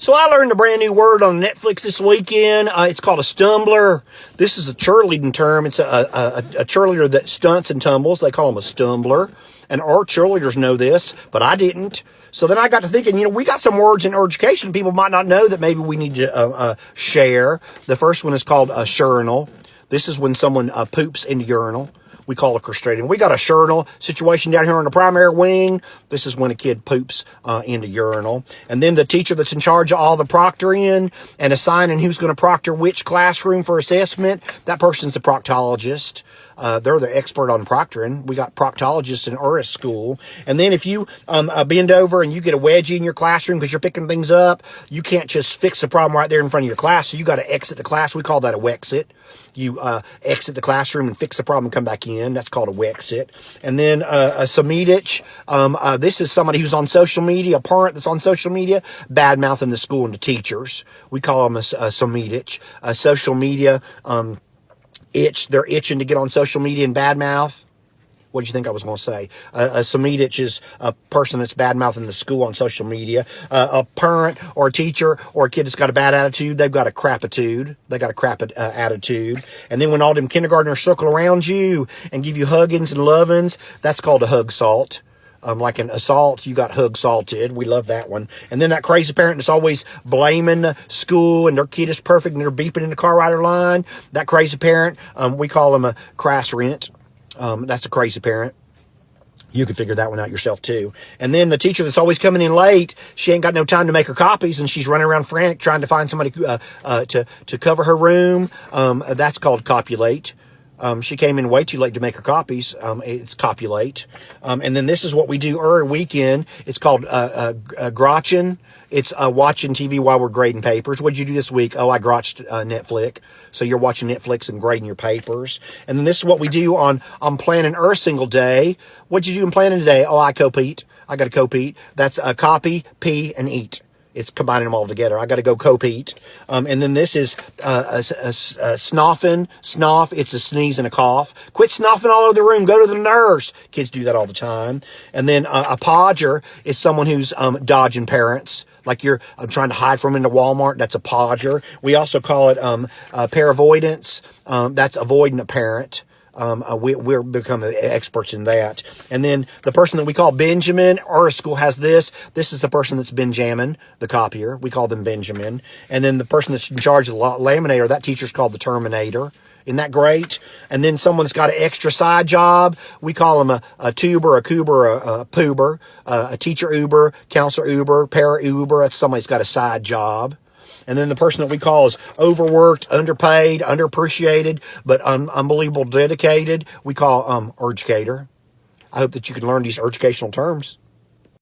So I learned a brand new word on Netflix this weekend. It's called a stumbler. This is a cheerleading term. It's a cheerleader that stunts and tumbles. They call them a stumbler. And our cheerleaders know this, but I didn't. So then I got to thinking, we got some words in erducation people might not know that maybe we need to share. The first one is called a shurinal. This is when someone poops in the urinal. We call it castrating. We got a shurinal situation down here on the primary wing. This is when a kid poops in the urinal. And then the teacher that's in charge of all the proctoring and assigning who's going to proctor which classroom for assessment, that person's the proctologist. They're the expert on proctoring. We got proctologists in our school. And then if you bend over and you get a wedgie in your classroom because you're picking things up, you can't just fix the problem right there in front of your class. So you got to exit the class. We call that a wexit. You exit the classroom and fix the problem and come back in. That's called a wexit. And then a somedich. This is somebody who's on social media, a parent that's on social media, bad-mouthing the school and the teachers. We call them a somedich. Social media they're itching to get on social media and badmouth. What did you think I was going to say? A somedich is a person that's bad-mouthing the school on social media. A parent or a teacher or a kid that's got a bad attitude, they've got a crapitude. They got a crap attitude. And then when all them kindergartners circle around you and give you huggins and lovins, that's called a hug salt. Like an assault, you got hug salted. We love that one. And then that crazy parent that's always blaming the school and their kid is perfect and they're beeping in the car rider line. That crazy parent, we call them a crass rent. That's a crazy parent. You can figure that one out yourself too. And then the teacher that's always coming in late, she ain't got no time to make her copies and she's running around frantic trying to find somebody to cover her room. That's called copulate. She came in way too late to make her copies. It's copulate. And then this is what we do every weekend. It's called grotching. It's watching TV while we're grading papers. What did you do this week? Oh, I grotched Netflix. So you're watching Netflix and grading your papers. And then this is what we do on planning our single day. What'd you do in planning today? Oh, I copeat. I got to copeat. That's copy, pee, and eat. It's combining them all together. I got to go copeat. And then this is snoffing, snoff. It's a sneeze and a cough. Quit snoffing all over the room. Go to the nurse. Kids do that all the time. And then a podger is someone who's dodging parents. Like you're trying to hide from them into Walmart. That's a podger. We also call it paravoidance. That's avoiding a parent. We're becoming experts in that. And then the person that we call Benjamin, our school has this. This is the person that's Benjamin, the copier. We call them Benjamin. And then the person that's in charge of the laminator, that teacher's called the Terminator. Isn't that great? And then someone's got an extra side job. We call them a tuber, a coober, a poober, a teacher uber, counselor uber, para uber. That's somebody's got a side job. And then the person that we call is overworked, underpaid, underappreciated, but unbelievable dedicated. We call erducator. I hope that you can learn these educational terms.